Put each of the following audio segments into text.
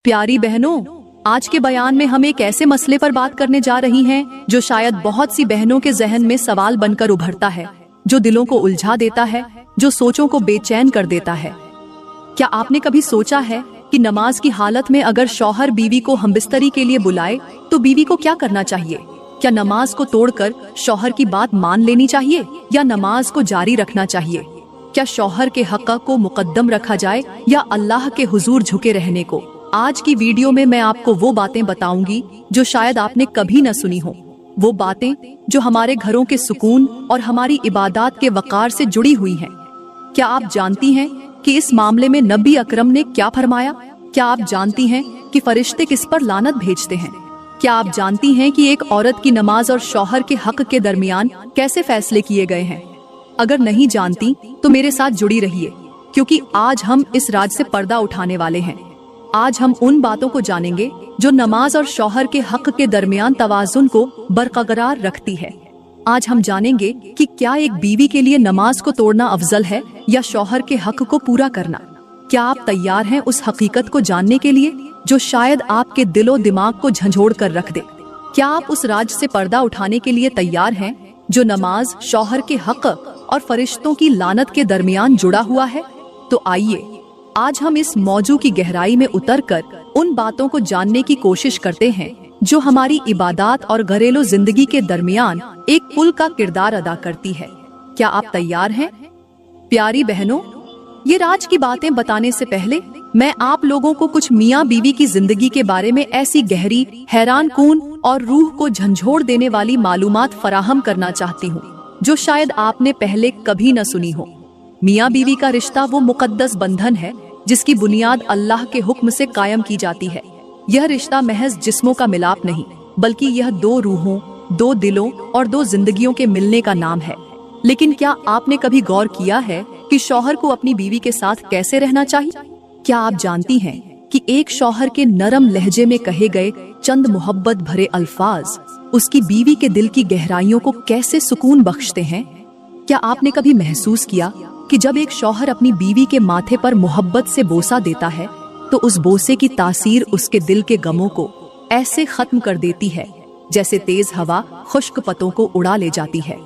प्यारी बहनों, आज के बयान में हम एक ऐसे मसले पर बात करने जा रही हैं जो शायद बहुत सी बहनों के जहन में सवाल बनकर उभरता है, जो दिलों को उलझा देता है, जो सोचों को बेचैन कर देता है। क्या आपने कभी सोचा है कि नमाज की हालत में अगर शौहर बीवी को हमबिस्तरी के लिए बुलाए तो बीवी को क्या करना चाहिए? क्या नमाज को तोड़कर शौहर की बात मान लेनी चाहिए या नमाज को जारी रखना चाहिए? क्या शौहर के हक़ को मुकद्दम रखा जाए या अल्लाह के हुजूर झुके रहने को? आज की वीडियो में मैं आपको वो बातें बताऊंगी जो शायद आपने कभी न सुनी हो, वो बातें जो हमारे घरों के सुकून और हमारी इबादत के वक़ार से जुड़ी हुई हैं। क्या आप जानती हैं कि इस मामले में नबी अकरम ने क्या फरमाया? क्या आप जानती हैं कि फरिश्ते किस पर लानत भेजते हैं? क्या आप जानती हैं कि एक औरत की नमाज और शौहर के हक के दरमियान कैसे फैसले किए गए हैं? अगर नहीं जानती तो मेरे साथ जुड़ी रहिए, क्योंकि आज हम इस राज से पर्दा उठाने वाले हैं। आज हम उन बातों को जानेंगे जो नमाज और शौहर के हक के दरमियान तवाज़ुन को बरकरार रखती है। आज हम जानेंगे कि क्या एक बीवी के लिए नमाज को तोड़ना अफजल है या शौहर के हक को पूरा करना। क्या आप तैयार हैं उस हकीकत को जानने के लिए जो शायद आपके दिलो दिमाग को झंझोड़ कर रख दे? क्या आप उस राज से पर्दा उठाने के लिए तैयार हैं जो नमाज, शौहर के हक और फरिश्तों की लानत के दरमियान जुड़ा हुआ है? तो आइए आज हम इस मौजू की गहराई में उतरकर उन बातों को जानने की कोशिश करते हैं जो हमारी इबादत और घरेलू जिंदगी के दरमियान एक पुल का किरदार अदा करती है। क्या आप तैयार हैं? प्यारी बहनों, ये राज की बातें बताने से पहले मैं आप लोगों को कुछ मियाँ बीवी की जिंदगी के बारे में ऐसी गहरी, हैरान कून और रूह को झंझोड़ देने वाली मालूमात फराहम करना चाहती हूँ जो शायद आपने पहले कभी न सुनी हो। मियाँ बीवी का रिश्ता वो मुकद्दस बंधन है जिसकी बुनियाद अल्लाह के हुक्म से कायम की जाती है। यह रिश्ता महज जिस्मों का मिलाप नहीं, बल्कि यह दो रूहों, दो दिलों और दो जिंदगियों के मिलने का नाम है। लेकिन क्या आपने कभी गौर किया है कि शौहर को अपनी बीवी के साथ कैसे रहना चाहिए? क्या आप जानती हैं कि एक शौहर के नरम लहजे में कहे गए चंद मोहब्बत भरे अल्फाज उसकी बीवी के दिल की गहराइयों को कैसे सुकून बख्शते हैं? क्या आपने कभी महसूस किया कि जब एक शौहर अपनी बीवी के माथे पर मोहब्बत से बोसा देता है तो उस बोसे की तासीर उसके दिल के गमों को ऐसे खत्म कर देती है जैसे तेज हवा खुश्क पत्तों को उड़ा ले जाती है?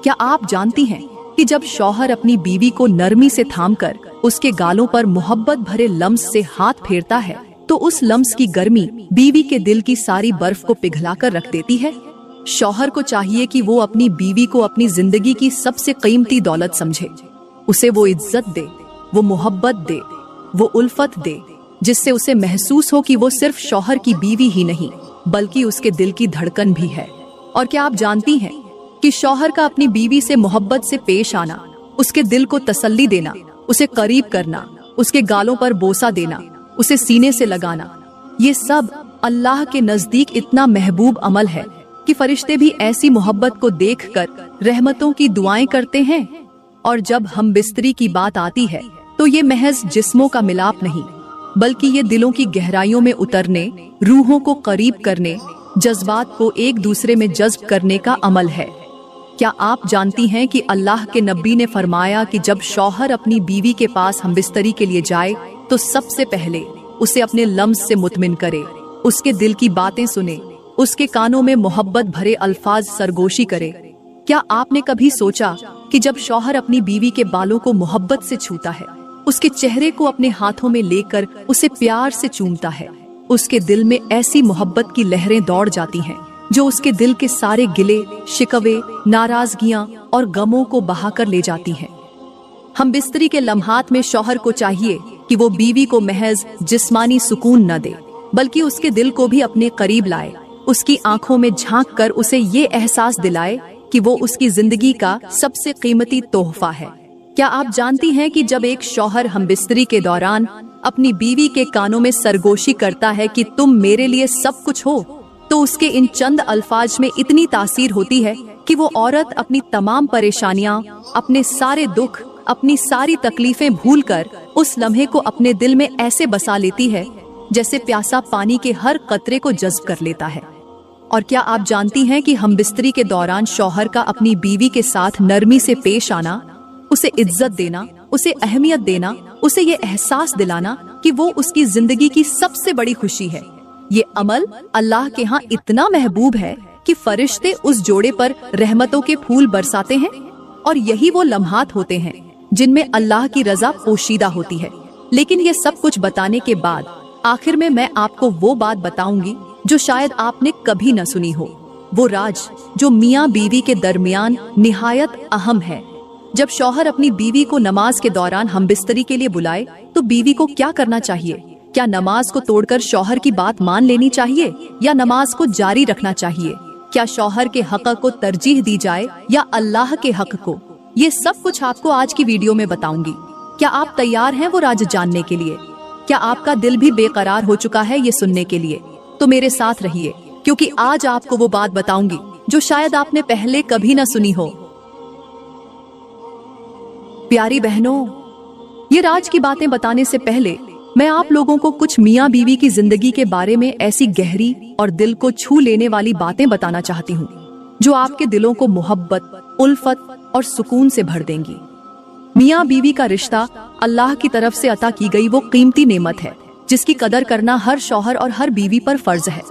क्या आप जानती हैं कि जब शौहर अपनी बीवी को नरमी से थामकर उसके गालों पर मोहब्बत भरे लम्स से हाथ फेरता है तो उस लम्स की गर्मी बीवी के दिल की सारी बर्फ को पिघलाकर रख देती है? शौहर को चाहिए कि वो अपनी बीवी को अपनी जिंदगी की सबसे कीमती दौलत समझे, उसे वो इज्जत दे, वो मोहब्बत दे, वो उल्फत दे, जिससे उसे महसूस हो कि वो सिर्फ शौहर की बीवी ही नहीं बल्कि उसके दिल की धड़कन भी है। और क्या आप जानती हैं कि शौहर का अपनी बीवी से मोहब्बत से पेश आना, उसके दिल को तसल्ली देना, उसे करीब करना, उसके गालों पर बोसा देना, उसे सीने से लगाना, ये सब अल्लाह के नजदीक इतना महबूब अमल है कि फरिश्ते भी ऐसी मोहब्बत को देखकर रहमतों की दुआएं करते हैं। और जब हम बिस्तरी की बात आती है तो ये महज जिस्मों का मिलाप नहीं, बल्कि ये दिलों की गहराइयों में उतरने, रूहों को करीब करने, जज्बात को एक दूसरे में जज्ब करने का अमल है। क्या आप जानती हैं कि अल्लाह के नबी ने फरमाया कि जब शौहर अपनी बीवी के पास हमबिस्तरी के लिए जाए तो सबसे पहले उसे अपने लम्स से मुतमिन करे, उसके दिल की बातें सुने, उसके कानों में मोहब्बत भरे अल्फाज सरगोशी करे। क्या आपने कभी सोचा कि जब शौहर अपनी बीवी के बालों को मोहब्बत से छूता है, उसके चेहरे को अपने हाथों में लेकर उसे प्यार से चूमता है, उसके दिल में ऐसी मोहब्बत की लहरें दौड़ जाती हैं जो उसके दिल के सारे गिले, शिकवे, नाराजगियां और गमों को बहाकर ले जाती हैं। हम बिस्तरी के लम्हात में शौहर को चाहिए कि वो बीवी को महज जिस्मानी सुकून न दे, बल्कि उसके दिल को भी अपने करीब लाए, उसकी आंखों में झांक कर उसे ये एहसास दिलाए कि वो उसकी जिंदगी का सबसे कीमती तोहफा है। क्या आप जानती हैं कि जब एक शौहर हमबिस्तरी के दौरान अपनी बीवी के कानों में सरगोशी करता है कि तुम मेरे लिए सब कुछ हो, तो उसके इन चंद अल्फाज में इतनी तासीर होती है कि वो औरत अपनी तमाम परेशानियां, अपने सारे दुख, अपनी सारी तकलीफें भूलकर उस लम्हे को अपने दिल में ऐसे बसा लेती है जैसे प्यासा पानी के हर कतरे को जज्ब कर लेता है। और क्या आप जानती हैं कि हमबिस्तरी के दौरान शौहर का अपनी बीवी के साथ नरमी से पेश आना, उसे इज्जत देना, उसे अहमियत देना, उसे ये एहसास दिलाना कि वो उसकी जिंदगी की सबसे बड़ी खुशी है। ये अमल अल्लाह के यहाँ इतना महबूब है कि फरिश्ते उस जोड़े पर रहमतों के फूल बरसाते हैं, और यही वो लम्हात होते हैं जिनमें अल्लाह की रजा पोशीदा होती है। लेकिन ये सब कुछ बताने के बाद आखिर में मैं आपको वो बात बताऊंगी जो शायद आपने कभी न सुनी हो। वो राज जो मियाँ बीवी के दरमियान निहायत अहम है। जब शौहर अपनी बीवी को नमाज के दौरान हमबिस्तरी के लिए बुलाए तो बीवी को क्या करना चाहिए? क्या नमाज को तोड़कर शौहर की बात मान लेनी चाहिए या नमाज को जारी रखना चाहिए? क्या शौहर के हक को तरजीह दी जाए या अल्लाह के हक को? ये सब कुछ आपको आज की वीडियो में बताऊंगी। क्या आप तैयार हैं वो राज जानने के लिए? क्या आपका दिल भी बेकरार हो चुका है ये सुनने के लिए? तो मेरे साथ रहिए, क्योंकि आज आपको वो बात बताऊंगी जो शायद आपने पहले कभी न सुनी हो। प्यारी बहनों, ये राज की बातें बताने से पहले मैं आप लोगों को कुछ मियाँ बीवी की जिंदगी के बारे में ऐसी गहरी और दिल को छू लेने वाली बातें बताना चाहती हूँ जो आपके दिलों को मोहब्बत, उल्फत और सुकून से भर देंगी। मियाँ बीवी का रिश्ता अल्लाह की तरफ से अता की गई वो कीमती नेमत है जिसकी कदर करना हर शौहर और हर बीवी पर फर्ज है।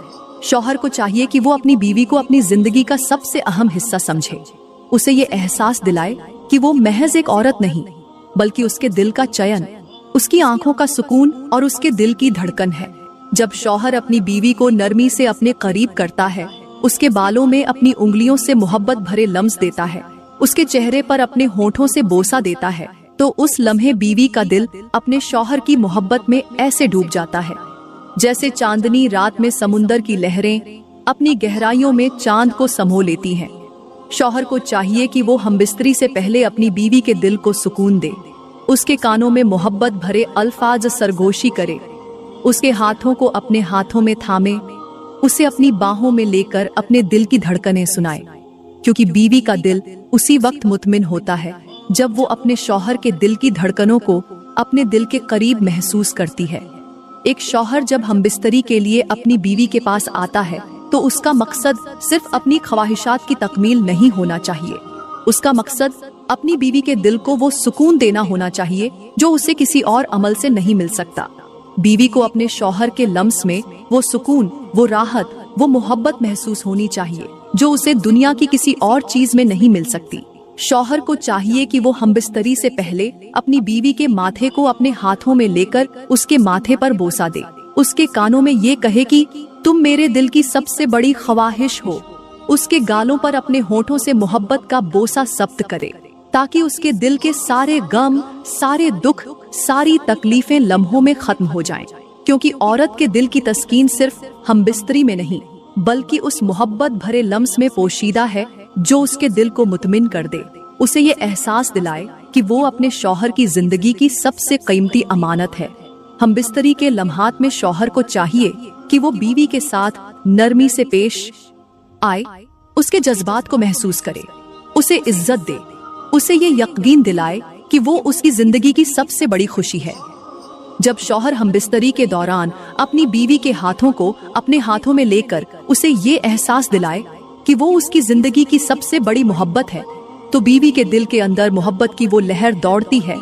शौहर को चाहिए कि वो अपनी बीवी को अपनी जिंदगी का सबसे अहम हिस्सा समझे, उसे ये एहसास दिलाए कि वो महज एक औरत नहीं बल्कि उसके दिल का चयन, उसकी आंखों का सुकून और उसके दिल की धड़कन है। जब शौहर अपनी बीवी को नरमी से अपने करीब करता है, उसके बालों में अपनी उंगलियों से मोहब्बत भरे लम्स देता है, उसके चेहरे पर अपने होठों से बोसा देता है, तो उस लम्हे बीवी का दिल अपने शौहर की मोहब्बत में ऐसे डूब जाता है जैसे चांदनी रात में समुंदर की लहरें अपनी गहराइयों में चांद को समो लेती हैं। शौहर को चाहिए कि वो हमबिस्तरी से पहले अपनी बीवी के दिल को सुकून दे, उसके कानों में मोहब्बत भरे अल्फाज सरगोशी करे, उसके हाथों को अपने हाथों में थामे, उसे अपनी बाहों में लेकर अपने दिल की धड़कनें सुनाए, क्योंकि बीवी का दिल उसी वक्त मुतमिन होता है जब वो अपने शौहर के दिल की धड़कनों को अपने दिल के करीब महसूस करती है। एक शौहर जब हमबिस्तरी के लिए अपनी बीवी के पास आता है तो उसका मकसद सिर्फ अपनी ख्वाहिशात की तकमील नहीं होना चाहिए, उसका मकसद अपनी बीवी के दिल को वो सुकून देना होना चाहिए जो उसे किसी और अमल से नहीं मिल सकता। बीवी को अपने शौहर के लम्स में वो सुकून, वो राहत, वो मोहब्बत महसूस होनी चाहिए जो उसे दुनिया की किसी और चीज में नहीं मिल सकती। शौहर को चाहिए कि वो हमबिस्तरी से पहले अपनी बीवी के माथे को अपने हाथों में लेकर उसके माथे पर बोसा दे, उसके कानों में ये कहे कि तुम मेरे दिल की सबसे बड़ी ख्वाहिश हो, उसके गालों पर अपने होठों से मोहब्बत का बोसा सब्त करे ताकि उसके दिल के सारे गम, सारे दुख, सारी तकलीफें लम्हों में खत्म हो जाएं। क्योंकि औरत के दिल की तस्कीन सिर्फ हमबिस्तरी में नहीं बल्कि उस मोहब्बत भरे लम्स में पोशीदा है जो उसके दिल को मुतमिन कर दे, उसे ये एहसास दिलाए कि वो अपने शौहर की जिंदगी की सबसे कीमती अमानत है। हमबिस्तरी के लम्हात में शौहर को चाहिए कि वो बीवी के साथ नरमी से पेश आए, उसके जज्बात को महसूस करे, उसे इज्जत दे, उसे ये यकीन दिलाए कि वो उसकी जिंदगी की सबसे बड़ी खुशी है। जब शौहर हमबिस्तरी के दौरान अपनी बीवी के हाथों को अपने हाथों में लेकर उसे ये एहसास दिलाए कि वो उसकी जिंदगी की सबसे बड़ी मोहब्बत है, तो बीवी के दिल के अंदर मोहब्बत की वो लहर दौड़ती है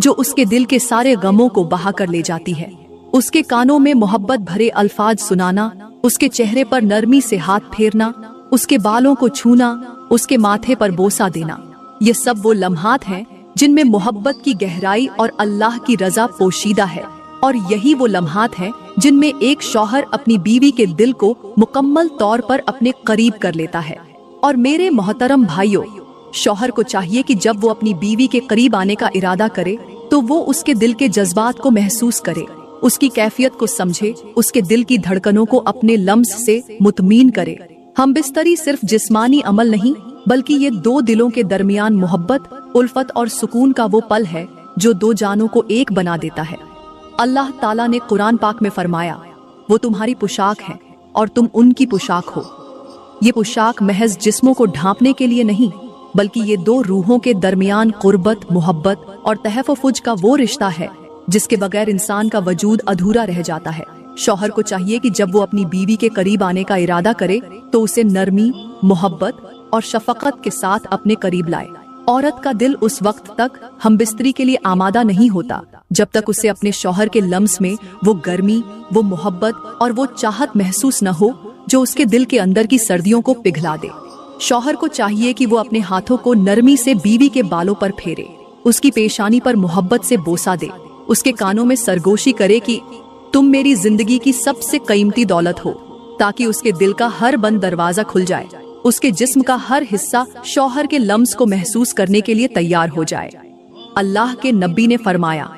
जो उसके दिल के सारे गमों को बहा कर ले जाती है। उसके कानों में मोहब्बत भरे अल्फाज सुनाना, उसके चेहरे पर नरमी से हाथ फेरना, उसके बालों को छूना, उसके माथे पर बोसा देना, ये सब वो लम्हात हैं जिनमें मोहब्बत की गहराई और अल्लाह की रजा पोशीदा है। और यही वो लम्हात हैं जिनमें एक शौहर अपनी बीवी के दिल को मुकम्मल तौर पर अपने करीब कर लेता है। और मेरे मोहतरम भाइयों, शौहर को चाहिए कि जब वो अपनी बीवी के करीब आने का इरादा करे तो वो उसके दिल के जज्बात को महसूस करे, उसकी कैफियत को समझे, उसके दिल की धड़कनों को अपने लम्स से मुतमीन करे। हमबिस्तरी सिर्फ जिस्मानी अमल नहीं बल्कि ये दो दिलों के दरमियान मोहब्बत, उल्फत और सुकून का वो पल है जो दो जानों को एक बना देता है। अल्लाह ताला ने कुरान पाक में फरमाया, वो तुम्हारी पोशाक है और तुम उनकी पोशाक हो। ये पोशाक महज जिस्मों को ढांपने के लिए नहीं बल्कि ये दो रूहों के दरमियान कुर्बत, मोहब्बत और तहफ़्फ़ुज़ का वो रिश्ता है जिसके बगैर इंसान का वजूद अधूरा रह जाता है। शौहर को चाहिए कि जब वो अपनी बीवी के करीब आने का इरादा करे तो उसे नरमी, मोहब्बत और शफकत के साथ अपने करीब लाए। औरत का दिल उस वक्त तक हमबिस्तरी के लिए आमादा नहीं होता जब तक उसे अपने शौहर के लम्स में वो गर्मी, वो मोहब्बत और वो चाहत महसूस न हो जो उसके दिल के अंदर की सर्दियों को पिघला दे। शौहर को चाहिए कि वो अपने हाथों को नरमी से बीवी के बालों पर फेरे, उसकी पेशानी पर मोहब्बत से बोसा दे, उसके कानों में सरगोशी करे कि तुम मेरी जिंदगी की सबसे कीमती दौलत हो, ताकि उसके दिल का हर बंद दरवाजा खुल जाए, उसके जिस्म का हर हिस्सा शौहर के लम्स को महसूस करने के लिए तैयार हो जाए। अल्लाह के नबी ने फरमाया,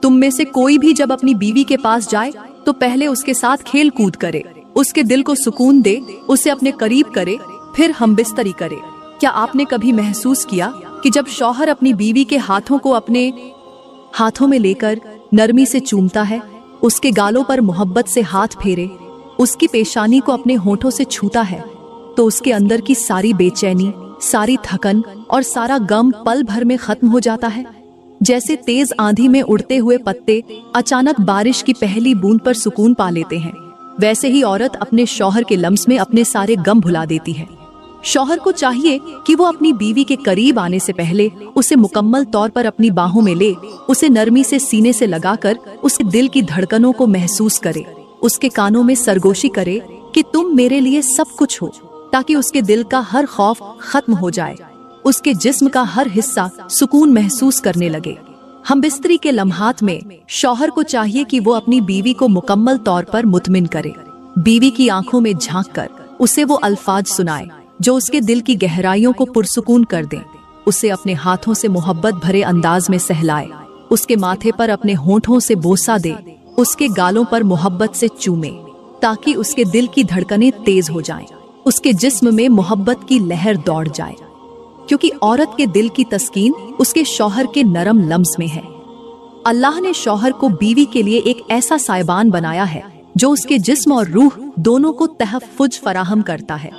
तुम में से कोई भी जब अपनी बीवी के पास जाए तो पहले उसके साथ खेल कूद करे, उसके दिल को सुकून दे, उसे अपने करीब करे, फिर हमबिस्तरी करे। क्या आपने कभी महसूस किया कि जब शौहर अपनी बीवी के हाथों को अपने हाथों में लेकर नरमी से चूमता है, उसके गालों पर मोहब्बत से हाथ फेरे, उसकी पेशानी को अपने होठों से छूता है, तो उसके अंदर की सारी बेचैनी, सारी थकन और सारा गम पल भर में खत्म हो जाता है। जैसे तेज आंधी में उड़ते हुए पत्ते अचानक बारिश की पहली बूंद पर सुकून पा लेते हैं, वैसे ही औरत अपने शौहर के लम्स में अपने सारे गम भुला देती है। शौहर को चाहिए कि वो अपनी बीवी के करीब आने से पहले उसे मुकम्मल तौर पर अपनी बाहों में ले, उसे नरमी से सीने से लगाकर उसके दिल की धड़कनों को महसूस करे, उसके कानों में सरगोशी करे कि तुम मेरे लिए सब कुछ हो, ताकि उसके दिल का हर खौफ खत्म हो जाए, उसके जिस्म का हर हिस्सा सुकून महसूस करने लगे। हमबिस्तरी के लम्हात में शौहर को चाहिए कि वो अपनी बीवी को मुकम्मल तौर पर मुतमिन करे, बीवी की आंखों में झांककर उसे वो अल्फाज सुनाए जो उसके दिल की गहराइयों को पुरसुकून कर दें, उसे अपने हाथों से मोहब्बत भरे अंदाज में सहलाए, उसके माथे पर अपने होठों से बोसा दे, उसके गालों पर मोहब्बत से चूमे, ताकि उसके दिल की धड़कनें तेज हो जाएं, उसके जिस्म में मोहब्बत की लहर दौड़ जाए, क्योंकि औरत के दिल की तस्कीन उसके शौहर के नरम लम्स में है। अल्लाह ने शौहर को बीवी के लिए एक ऐसा साइबान बनाया है जो उसके जिस्म और रूह दोनों को तहफ़्फ़ुज़ फराहम करता है।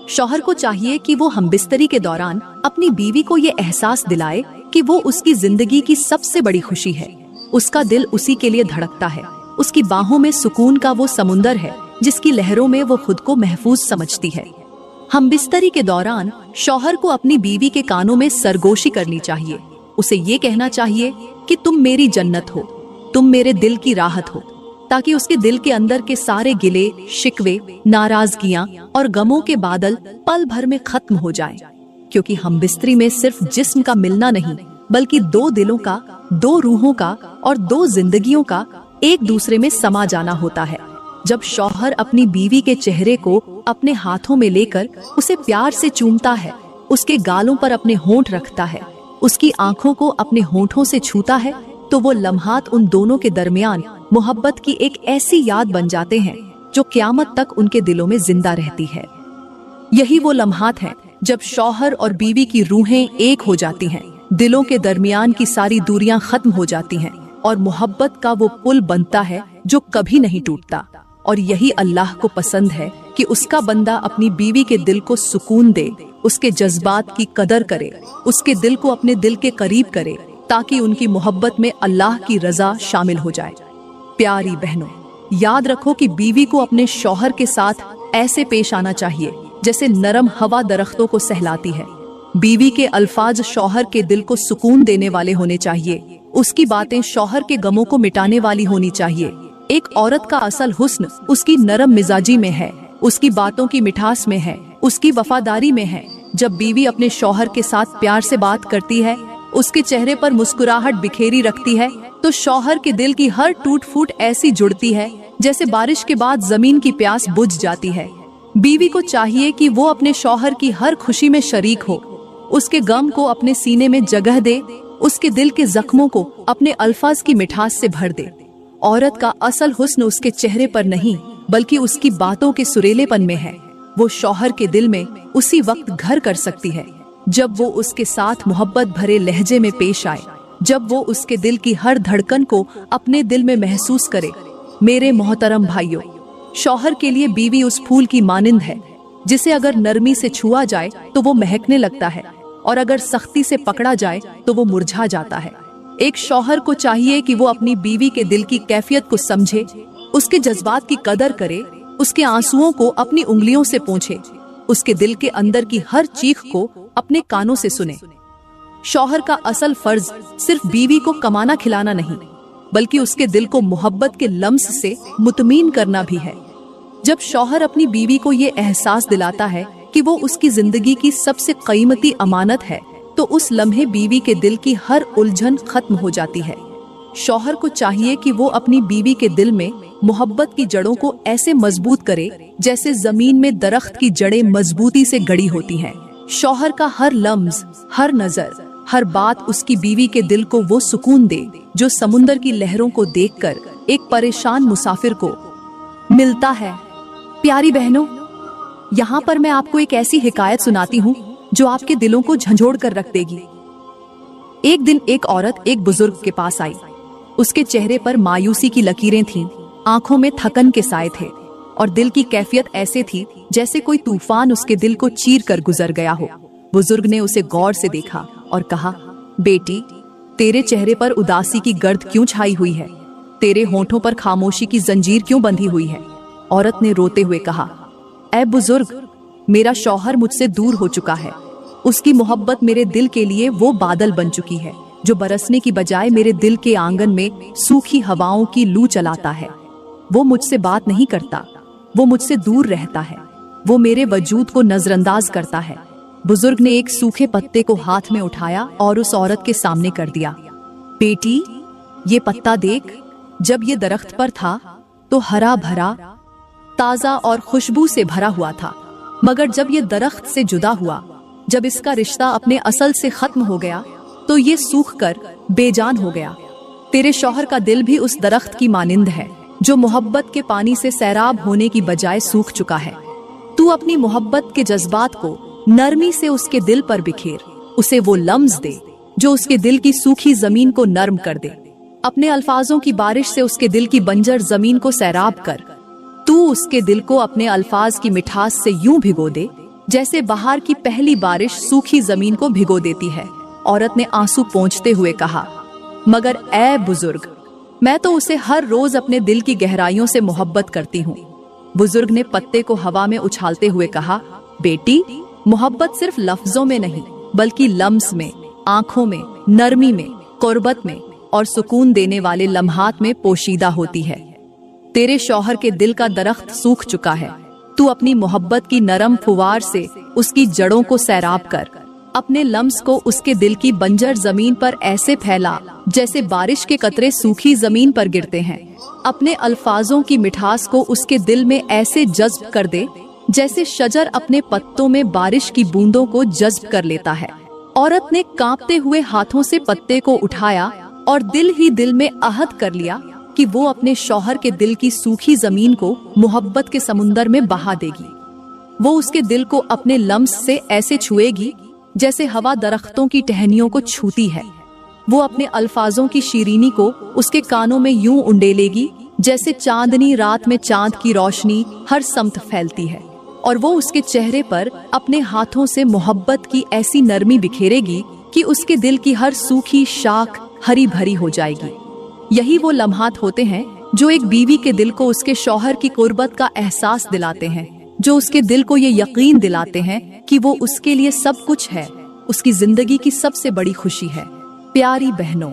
शौहर को चाहिए कि वो हमबिस्तरी के दौरान अपनी बीवी को ये एहसास दिलाए कि वो उसकी जिंदगी की सबसे बड़ी खुशी है, उसका दिल उसी के लिए धड़कता है, उसकी बाहों में सुकून का वो समुंदर है जिसकी लहरों में वो खुद को महफूज समझती है। हमबिस्तरी के दौरान शौहर को अपनी बीवी के कानों में सरगोशी करनी चाहिए, उसे ये कहना चाहिए कि तुम मेरी जन्नत हो, तुम मेरे दिल की राहत हो, ताकि उसके दिल के अंदर के सारे गिले, शिकवे, नाराजगियां और गमों के बादल पल भर में खत्म हो जाएं। क्योंकि हमबिस्तरी में सिर्फ जिस्म का मिलना नहीं, बल्कि दो दिलों का, दो रूहों का और दो जिंदगियों का एक दूसरे में समा जाना होता है। जब शौहर अपनी बीवी के चेहरे को अपने हाथों में लेकर उसे प्यार से चूमता है, उसके गालों पर अपने होंठ रखता है, उसकी आंखों को अपने होंठों से छूता है, तो वो लम्हात उन दोनों के दरमियान मोहब्बत की एक ऐसी याद बन जाते हैं जो क़यामत तक उनके दिलों में जिंदा रहती है। यही वो लम्हात हैं जब शौहर और बीवी की रूहें एक हो जाती हैं, दिलों के दरमियान की सारी दूरियां खत्म हो जाती हैं और मोहब्बत का वो पुल बनता है जो कभी नहीं टूटता। और यही अल्लाह को पसंद है कि उसका बंदा अपनी बीवी के दिल को सुकून दे, उसके जज्बात की कदर करे, उसके दिल को अपने दिल के करीब करे, ताकि उनकी मोहब्बत में अल्लाह की रजा शामिल हो जाए। प्यारी बहनों, याद रखो कि बीवी को अपने शौहर के साथ ऐसे पेश आना चाहिए जैसे नरम हवा दरख्तों को सहलाती है। बीवी के अल्फाज शौहर के दिल को सुकून देने वाले होने चाहिए, उसकी बातें शौहर के गमों को मिटाने वाली होनी चाहिए। एक औरत का असल हुस्न उसकी नरम मिजाजी में है, उसकी बातों की मिठास में है, उसकी वफादारी में है। जब बीवी अपने शौहर के साथ प्यार से बात करती है, उसके चेहरे पर मुस्कुराहट बिखेरी रखती है, तो शौहर के दिल की हर टूट फूट ऐसी जुड़ती है जैसे बारिश के बाद जमीन की प्यास बुझ जाती है। बीवी को चाहिए कि वो अपने शौहर की हर खुशी में शरीक हो, उसके गम को अपने सीने में जगह दे, उसके दिल के जख्मों को अपने अल्फाज की मिठास से भर दे। औरत का असल हुस्न उसके चेहरे पर नहीं, बल्कि उसकी बातों के सुरीलेपन में है। वो शौहर के दिल में उसी वक्त घर कर सकती है जब वो उसके साथ मोहब्बत भरे लहजे में पेश आए, जब वो उसके दिल की हर धड़कन को अपने दिल में महसूस करे। मेरे मोहतरम भाइयों, शौहर के लिए बीवी उस फूल की मानिंद है जिसे अगर नरमी से छुआ जाए तो वो महकने लगता है, और अगर सख्ती से पकड़ा जाए तो वो मुरझा जाता है। एक शौहर को चाहिए कि वो अपनी बीवी के दिल की कैफियत को समझे, उसके जज्बात की कदर करे, उसके आंसुओं को अपनी उंगलियों से पोंछे, उसके दिल के अंदर की हर चीख को अपने कानों से सुने। शौहर का असल फर्ज सिर्फ बीवी को कमाना खिलाना नहीं, बल्कि उसके दिल को मोहब्बत के लम्स से मुतमीन करना भी है। जब शौहर अपनी बीवी को ये एहसास दिलाता है कि वो उसकी जिंदगी की सबसे कीमती अमानत है, तो उस लम्हे बीवी के दिल की हर उलझन खत्म हो जाती है। शौहर को चाहिए कि वो अपनी बीवी के दिल में मोहब्बत की जड़ों को ऐसे मजबूत करे जैसे जमीन में दरख्त की जड़ें मजबूती से गड़ी होती हैं। शौहर का हर लम्ज, हर नजर, हर बात उसकी बीवी के दिल को वो सुकून दे जो समुंदर की लहरों को देखकर एक परेशान मुसाफिर को मिलता है। प्यारी बहनों, यहाँ पर मैं आपको एक ऐसी हिकायत सुनाती हूँ जो आपके दिलों को झंझोड़ कर रख देगी। एक दिन एक औरत एक बुजुर्ग के पास आई। उसके चेहरे पर मायूसी की लकीरें थीं, आंखों में थकन के साए थे और दिल की कैफियत ऐसे थी जैसे कोई तूफान उसके दिल को चीर कर गुजर गया हो। बुजुर्ग ने उसे गौर से देखा और कहा, बेटी, तेरे चेहरे पर उदासी की गर्द क्यों छाई हुई है? तेरे होंठों पर खामोशी की जंजीर क्यों बंधी हुई है? औरत ने रोते हुए कहा, ऐ बुजुर्ग, मेरा शौहर मुझसे दूर हो चुका है। उसकी मोहब्बत मेरे दिल के लिए वो बादल बन चुकी है जो बरसने की बजाय मेरे दिल के आंगन में सूखी हवाओं की लू चलाता है। वो मुझसे बात नहीं करता, वो मुझसे दूर रहता है, वो मेरे वजूद को नजरअंदाज करता है। बुजुर्ग ने एक सूखे पत्ते को हाथ में उठाया और उस औरत के सामने कर दिया। बेटी, ये पत्ता देख, जब ये दरख्त पर था तो हरा भरा, ताजा और खुशबू से भरा हुआ था, मगर जब ये दरख्त से जुदा हुआ, जब इसका रिश्ता अपने असल से खत्म हो गया, तो ये सूख कर बेजान हो गया। तेरे शौहर का दिल भी उस दरख्त की मानिंद है जो मोहब्बत के पानी से सैराब होने की बजाय सूख चुका है। तू अपनी मोहब्बत के जज्बात को नरमी से उसके दिल पर बिखेर, उसे वो लम्स दे जो उसके दिल की सूखी जमीन को नर्म कर दे। अपने अल्फाजों की बारिश से उसके दिल की बंजर जमीन को सैराब कर। तू उसके दिल को अपने अल्फाज की मिठास से यूं भिगो दे जैसे बहार की पहली बारिश सूखी जमीन को भिगो देती है। औरत ने आंसू पोंछते हुए कहा, मगर ऐ बुजुर्ग, मैं तो उसे हर रोज अपने दिल की गहराइयों से मोहब्बत करती हूँ। बुजुर्ग ने पत्ते को हवा में उछालते हुए कहा, बेटी, मोहब्बत सिर्फ लफ्जों में नहीं बल्कि लम्स में, आंखों में, नरमी में, कुर्बत में और सुकून देने वाले लम्हात में पोशीदा होती है। तेरे शौहर के दिल का दरख्त सूख चुका है। तू अपनी मोहब्बत की नरम फुवार से उसकी जड़ों को सैराब कर। अपने लम्स को उसके दिल की बंजर जमीन पर ऐसे फैला जैसे बारिश के कतरे सूखी जमीन पर गिरते हैं। अपने अल्फाजों की मिठास को उसके दिल में ऐसे जज्ब कर दे जैसे शजर अपने पत्तों में बारिश की बूंदों को जज्ब कर लेता है। औरत ने कांपते हुए हाथों से पत्ते को उठाया और दिल ही दिल में अहद कर लिया कि वो अपने शौहर के दिल की सूखी जमीन को मोहब्बत के समुंदर में बहा देगी। वो उसके दिल को अपने लम्स से ऐसे छुएगी जैसे हवा दरख्तों की टहनियों को छूती है। वो अपने अल्फाजों की शीरीनी को उसके कानों में यूं उंडेलेगी जैसे चांदनी रात में चांद की रोशनी हर समत फैलती है। और वो उसके चेहरे पर अपने हाथों से मोहब्बत की ऐसी नरमी बिखेरेगी कि उसके दिल की हर सूखी शाख हरी भरी हो जाएगी। यही वो लम्हात होते हैं जो एक बीवी के दिल को उसके शौहर की कुर्बत का एहसास दिलाते हैं, जो उसके दिल को ये यकीन दिलाते हैं कि वो उसके लिए सब कुछ है, उसकी जिंदगी की सबसे बड़ी खुशी है। प्यारी बहनों,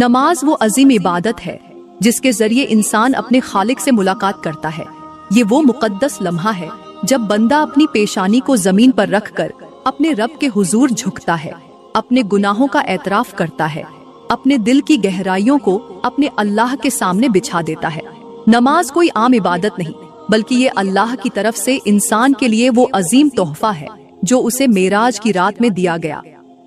नमाज वो अजीम इबादत है जिसके जरिए इंसान अपने खालिक से मुलाकात करता है। ये वो मुकद्दस लम्हा है जब बंदा अपनी पेशानी को जमीन पर रखकर अपने रब के हुजूर झुकता है, अपने गुनाहों का एतराफ करता है, अपने दिल की गहराइयों को अपने अल्लाह के सामने बिछा देता है। नमाज कोई आम इबादत नहीं बल्कि ये अल्लाह की तरफ से इंसान के लिए वो अजीम तोहफा है जो उसे मेराज की रात में दिया गया।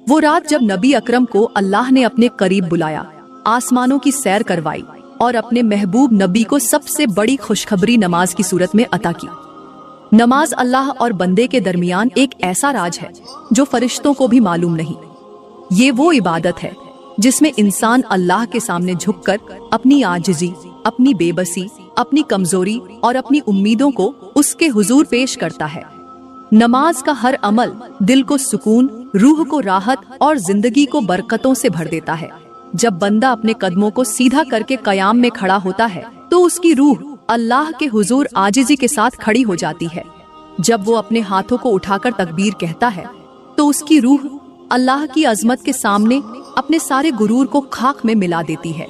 वो रात जब नबी अकरम को अल्लाह ने अपने करीब बुलाया, आसमानों की सैर करवाई और अपने महबूब नबी को सबसे बड़ी खुशखबरी नमाज की सूरत में अता की। नमाज अल्लाह और बंदे के दरमियान एक ऐसा राज है जो फरिश्तों को भी मालूम नहीं। ये वो इबादत है जिसमें इंसान अल्लाह के सामने झुककर अपनी आजिज़ी, अपनी बेबसी, अपनी कमजोरी और अपनी उम्मीदों को उसके हुजूर पेश करता है। नमाज का हर अमल दिल को सुकून, रूह को राहत और जिंदगी को बरकतों से भर देता है। जब बंदा अपने कदमों को सीधा करके कयाम में खड़ा होता है तो उसकी रूह अल्लाह के हुजूर आजिज़ी के साथ खड़ी हो जाती है। जब वो अपने हाथों को उठाकर तकबीर कहता है तो उसकी रूह अल्लाह की अजमत के सामने अपने सारे गुरूर को खाक में मिला देती है।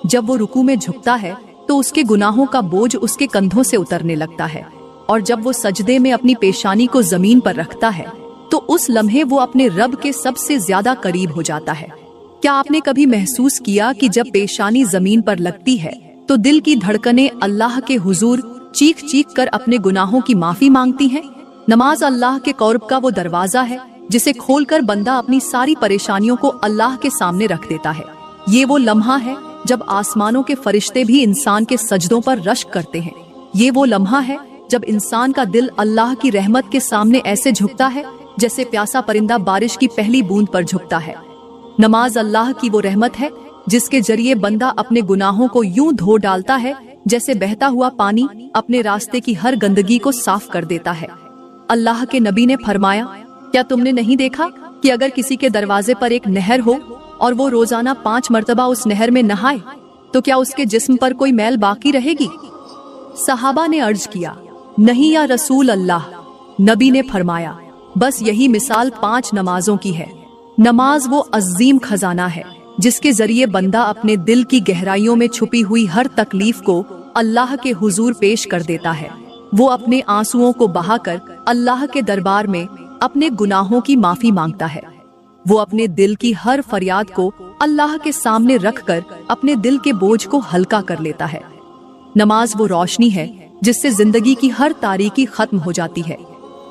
जब वो रुकू में झुकता है तो उसके गुनाहों का बोझ उसके कंधों से उतरने लगता है, और जब वो सजदे में अपनी पेशानी को जमीन पर रखता है तो उस लम्हे वो अपने रब के सबसे ज्यादा करीब हो जाता है। क्या आपने कभी महसूस किया कि जब पेशानी जमीन पर लगती है तो दिल की धड़कनें अल्लाह के हुजूर चीख चीख कर अपने गुनाहों की माफी मांगती हैं? नमाज अल्लाह के क़ुर्ब का वो दरवाजा है जिसे खोलकर बंदा अपनी सारी परेशानियों को अल्लाह के सामने रख देता है। ये वो लम्हा है जब आसमानों के फरिश्ते भी इंसान के सजदों पर रश्क करते हैं। ये वो लम्हा है जब इंसान का दिल अल्लाह की रहमत के सामने ऐसे झुकता है जैसे प्यासा परिंदा बारिश की पहली बूंद पर झुकता है। नमाज अल्लाह की वो रहमत है जिसके जरिए बंदा अपने गुनाहों को यूं धो डालता है जैसे बहता हुआ पानी अपने रास्ते की हर गंदगी को साफ कर देता है। अल्लाह के नबी ने फरमाया, क्या तुमने नहीं देखा कि अगर किसी के दरवाजे पर एक नहर हो और वो रोजाना 5 मर्तबा उस नहर में नहाए तो क्या उसके जिस्म पर कोई मैल बाकी रहेगी? सहाबा ने अर्ज किया, नहीं या रसूल अल्लाह। नबी ने फरमाया, बस यही मिसाल 5 नमाजों की है। नमाज वो अजीम खजाना है जिसके जरिए बंदा अपने दिल की गहराइयों में छुपी हुई हर तकलीफ को अल्लाह के हुजूर पेश कर देता है। वो अपने आंसुओं को बहाकर अल्लाह के दरबार में अपने गुनाहों की माफी मांगता है। वो अपने दिल की हर फरियाद को अल्लाह के सामने रखकर अपने दिल के बोझ को हल्का कर लेता है। नमाज वो रोशनी है जिससे जिंदगी की हर तारीकी खत्म हो जाती है।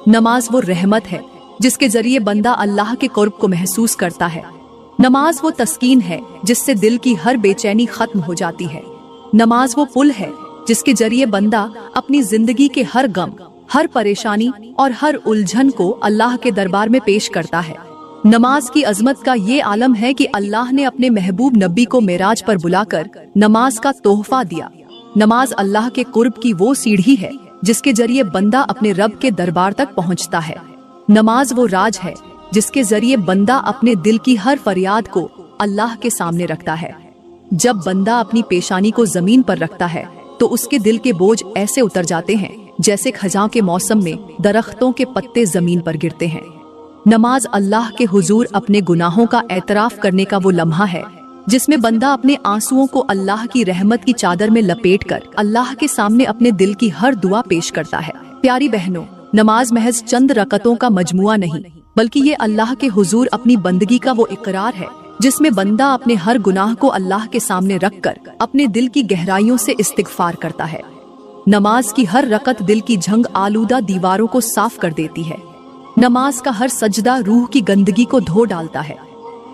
नमाज वो रहमत है जिसके जरिए बंदा अल्लाह के क़ुर्ब को महसूस करता है। नमाज वो तस्कीन है जिससे दिल की हर बेचैनी खत्म हो जाती है। नमाज वो पुल है जिसके जरिए बंदा अपनी जिंदगी के हर गम, हर परेशानी और हर उलझन को अल्लाह के दरबार में पेश करता है। नमाज की अजमत का ये आलम है कि अल्लाह ने अपने महबूब नबी को मेराज पर बुलाकर नमाज का तोहफा दिया। नमाज अल्लाह के कुर्ब की वो सीढ़ी है जिसके जरिए बंदा अपने रब के दरबार तक पहुंचता है। नमाज वो राज है जिसके जरिए बंदा अपने दिल की हर फरियाद को अल्लाह के सामने रखता है। जब बंदा अपनी पेशानी को जमीन पर रखता है तो उसके दिल के बोझ ऐसे उतर जाते हैं जैसे खजां के मौसम में दरख्तों के पत्ते जमीन पर गिरते हैं। नमाज अल्लाह के हुजूर अपने गुनाहों का एतराफ करने का वो लम्हा है जिसमें बंदा अपने आंसुओं को अल्लाह की रहमत की चादर में लपेटकर अल्लाह के सामने अपने दिल की हर दुआ पेश करता है। प्यारी बहनों, नमाज महज चंद रकतों का मजमुआ नहीं बल्कि ये अल्लाह के हुजूर अपनी बंदगी का वो इकरार है जिसमें बंदा अपने हर गुनाह को अल्लाह के सामने रखकर अपने दिल की गहराइयों से इस्तिगफार करता है। नमाज की हर रकत दिल की झंग आलूदा दीवारों को साफ कर देती है। नमाज का हर सजदा रूह की गंदगी को धो डालता है।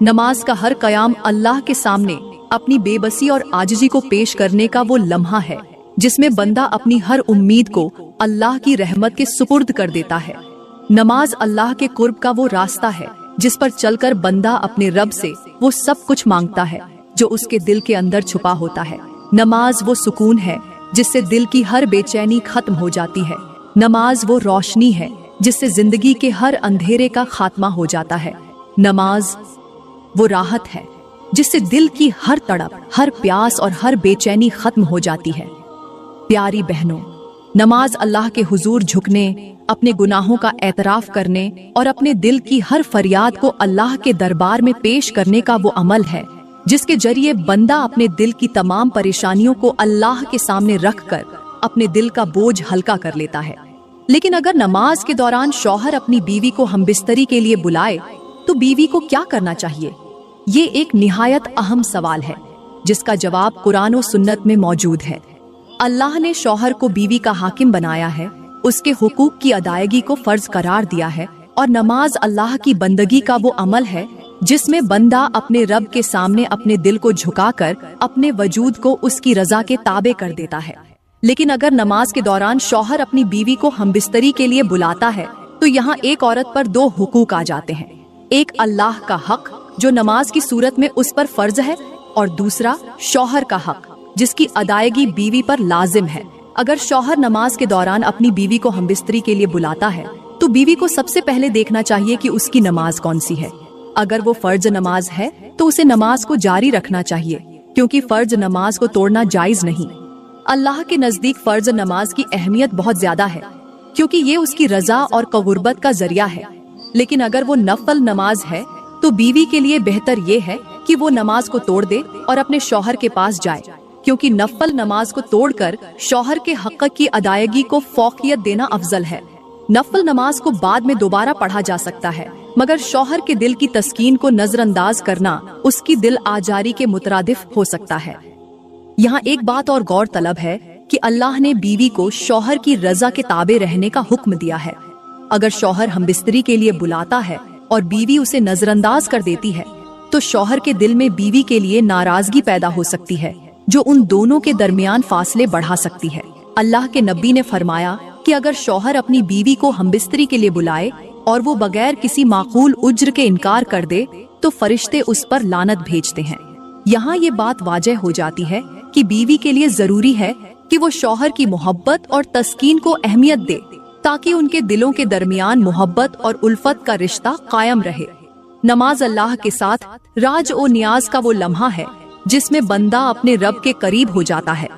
नमाज का हर कयाम अल्लाह के सामने अपनी बेबसी और आजिजी को पेश करने का वो लम्हा है जिसमें बंदा अपनी हर उम्मीद को अल्लाह की रहमत के सुपुर्द कर देता है। नमाज अल्लाह के कुर्ब का वो रास्ता है जिस पर चलकर बंदा अपने रब से वो सब कुछ मांगता है जो उसके दिल के अंदर छुपा होता है। नमाज वो सुकून है जिससे दिल की हर बेचैनी खत्म हो जाती है। नमाज वो रोशनी है जिससे जिंदगी के हर अंधेरे का खात्मा हो जाता है। नमाज वो राहत है जिससे दिल की हर तड़प, हर प्यास और हर बेचैनी खत्म हो जाती है। प्यारी बहनों, नमाज अल्लाह के हुजूर झुकने, अपने गुनाहों का एतराफ करने और अपने दिल की हर फरियाद को अल्लाह के दरबार में पेश करने का वो अमल है जिसके जरिए बंदा अपने दिल की तमाम परेशानियों को अल्लाह के सामने रखकर अपने दिल का बोझ हल्का कर लेता है। लेकिन अगर नमाज के दौरान शौहर अपनी बीवी को हमबिस्तरी के लिए बुलाए तो बीवी को क्या करना चाहिए? ये एक निहायत अहम सवाल है जिसका जवाब कुरान और सुन्नत में मौजूद है। अल्लाह ने शौहर को बीवी का हाकिम बनाया है, उसके हुकूक की अदायगी को फर्ज करार दिया है और नमाज अल्लाह की बंदगी का वो अमल है जिसमें बंदा अपने रब के सामने अपने दिल को झुकाकर अपने वजूद को उसकी रजा के ताबे कर देता है। लेकिन अगर नमाज के दौरान शौहर अपनी बीवी को हमबिस्तरी के लिए बुलाता है तो यहाँ एक औरत पर 2 हुकूक आ जाते हैं। एक अल्लाह का हक जो नमाज की सूरत में उस पर फर्ज है और दूसरा शौहर का हक जिसकी अदायगी बीवी पर लाजिम है। अगर शौहर नमाज के दौरान अपनी बीवी को हमबिस्तरी के लिए बुलाता है तो बीवी को सबसे पहले देखना चाहिए कि उसकी नमाज कौन सी है। अगर वो फर्ज नमाज है तो उसे नमाज को जारी रखना चाहिए क्योंकि फर्ज नमाज को तोड़ना जायज नहीं। अल्लाह के नजदीक फर्ज नमाज की अहमियत बहुत ज्यादा है क्योंकि ये उसकी रजा और क़ुर्बत का जरिया है। लेकिन अगर वो नफल नमाज है तो तो बीवी के लिए बेहतर ये है कि वो नमाज को तोड़ दे और अपने शौहर के पास जाए, क्योंकि नफल नमाज को तोड़कर शौहर के हक की अदायगी को फौकियत देना अफजल है। नफल नमाज को बाद में दोबारा पढ़ा जा सकता है, मगर शौहर के दिल की तस्कीन को नजरअंदाज करना उसकी दिल आजारी के मुतरादिफ हो सकता है। यहाँ एक बात और गौर तलब है कि अल्लाह ने बीवी को शौहर की रजा के ताबे रहने का हुक्म दिया है। अगर शौहर हमबिस्तरी के लिए बुलाता है और बीवी उसे नजरअंदाज कर देती है, तो शौहर के दिल में बीवी के लिए नाराजगी पैदा हो सकती है, जो उन दोनों के दरमियान फासले बढ़ा सकती है। अल्लाह के नबी ने फरमाया कि अगर शौहर अपनी बीवी को हमबिस्तरी के लिए बुलाए और वो बगैर किसी माकूल उज्र के इनकार कर दे, तो फरिश्ते उस पर लानत भेजते हैं। यहाँ ये बात वाजह हो जाती है कि बीवी के लिए जरूरी है कि वो शौहर की मोहब्बत और तस्कीन को अहमियत दे, ताकि उनके दिलों के दरमियान मोहब्बत और उल्फत का रिश्ता कायम रहे। नमाज अल्लाह के साथ राज और नियाज का वो लम्हा है जिसमें बंदा अपने रब के करीब हो जाता है।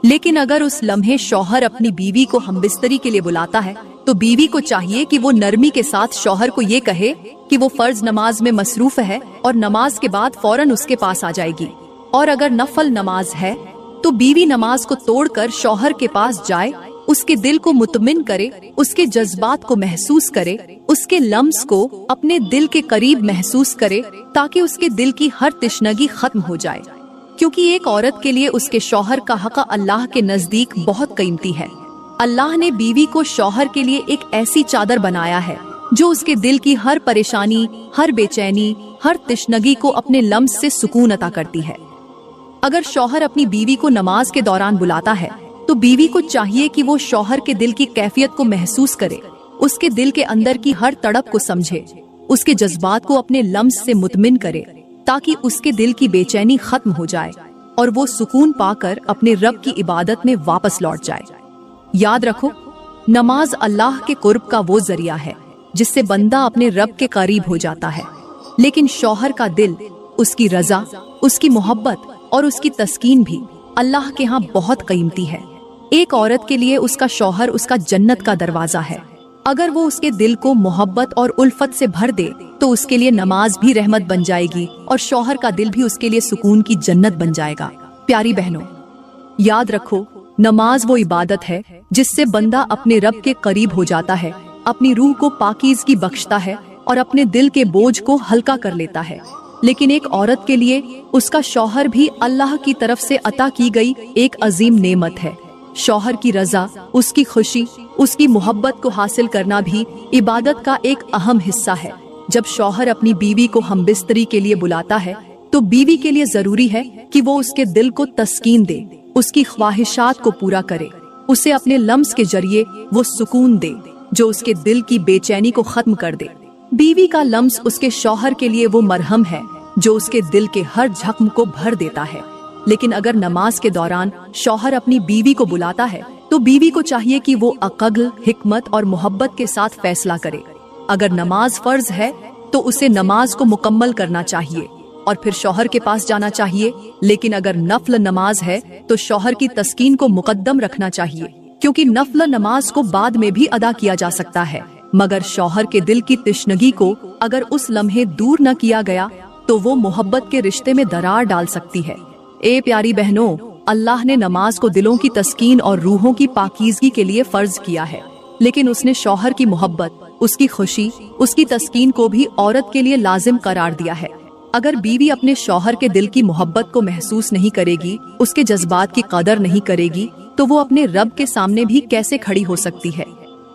लेकिन अगर उस लम्हे शौहर अपनी बीवी को हमबिस्तरी के लिए बुलाता है, तो बीवी को चाहिए कि वो नरमी के साथ शौहर को ये कहे कि वो फर्ज नमाज में मसरूफ है और नमाज के बाद फौरन उसके पास आ जाएगी। और अगर नफल नमाज है तो बीवी नमाज को तोड़कर शौहर के पास जाए, उसके दिल को मुतमिन करे, उसके जज्बात को महसूस करे, उसके लम्स को अपने दिल के करीब महसूस करे, ताकि उसके दिल की हर तिश्नगी खत्म हो जाए। क्योंकि एक औरत के लिए उसके शौहर का हक अल्लाह के नजदीक बहुत कीमती है। अल्लाह ने बीवी को शौहर के लिए एक ऐसी चादर बनाया है जो उसके दिल की हर परेशानी, हर बेचैनी, हर तिश्नगी को अपने लम्स से सुकून अता करती है। अगर शौहर अपनी बीवी को नमाज के दौरान बुलाता है, तो बीवी को चाहिए कि वो शौहर के दिल की कैफियत को महसूस करे, उसके दिल के अंदर की हर तड़प को समझे, उसके जज्बात को अपने लम्स से मुतमिन करे, ताकि उसके दिल की बेचैनी खत्म हो जाए और वो सुकून पाकर अपने रब की इबादत में वापस लौट जाए। याद रखो, नमाज अल्लाह के कुर्ब का वो जरिया है जिससे बंदा अपने रब के करीब हो जाता है। लेकिन शौहर का दिल, उसकी रजा, उसकी मोहब्बत और उसकी तस्कीन भी अल्लाह के यहाँ बहुत कीमती है। एक औरत के लिए उसका शौहर उसका जन्नत का दरवाजा है। अगर वो उसके दिल को मोहब्बत और उल्फत से भर दे, तो उसके लिए नमाज भी रहमत बन जाएगी और शौहर का दिल भी उसके लिए सुकून की जन्नत बन जाएगा। प्यारी बहनों, याद रखो, नमाज वो इबादत है जिससे बंदा अपने रब के करीब हो जाता है, अपनी रूह को पाकीज़गी बख्शता है और अपने दिल के बोझ को हल्का कर लेता है। लेकिन एक औरत के लिए उसका शौहर भी अल्लाह की तरफ से अता की गई एक अजीम नेमत है। शौहर की रजा, उसकी खुशी, उसकी मोहब्बत को हासिल करना भी इबादत का एक अहम हिस्सा है। जब शौहर अपनी बीवी को हमबिस्तरी के लिए बुलाता है, तो बीवी के लिए जरूरी है कि वो उसके दिल को तस्कीन दे, उसकी ख्वाहिशात को पूरा करे, उसे अपने लम्स के जरिए वो सुकून दे जो उसके दिल की बेचैनी को खत्म कर दे। बीवी का लम्स उसके शौहर के लिए वो मरहम है जो उसके दिल के हर जख्म को भर देता है। लेकिन अगर नमाज के दौरान शौहर अपनी बीवी को बुलाता है, तो बीवी को चाहिए कि वो अक्ल, हिकमत और मोहब्बत के साथ फैसला करे। अगर नमाज फर्ज है तो उसे नमाज को मुकम्मल करना चाहिए और फिर शौहर के पास जाना चाहिए। लेकिन अगर नफल नमाज है तो शौहर की तस्कीन को मुकद्दम रखना चाहिए, क्योंकि नफल नमाज को बाद में भी अदा किया जा सकता है, मगर शौहर के दिल की तिश्नगी को अगर उस लम्हे दूर न किया गया तो वो मोहब्बत के रिश्ते में दरार डाल सकती है। ए प्यारी बहनों, अल्लाह ने नमाज को दिलों की तस्कीन और रूहों की पाकीज़गी के लिए फर्ज किया है, लेकिन उसने शौहर की मोहब्बत, उसकी खुशी, उसकी तस्कीन को भी औरत के लिए लाजिम करार दिया है। अगर बीवी अपने शौहर के दिल की मोहब्बत को महसूस नहीं करेगी, उसके जज्बात की कदर नहीं करेगी, तो वो अपने रब के सामने भी कैसे खड़ी हो सकती है।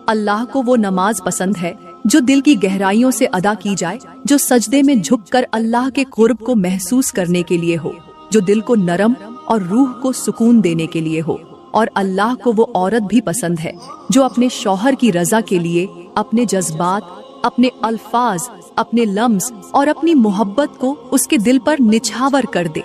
अल्लाह को वो नमाज पसंद है जो दिल की गहराइयों से अदा की जाए, जो सजदे में झुककर अल्लाह के कुर्ब को महसूस करने के लिए हो, जो दिल को नरम और रूह को सुकून देने के लिए हो। और अल्लाह को वो औरत भी पसंद है जो अपने शौहर की रजा के लिए अपने जज्बात, अपने अल्फाज, अपने लम्स और अपनी मोहब्बत को उसके दिल पर निछावर कर दे।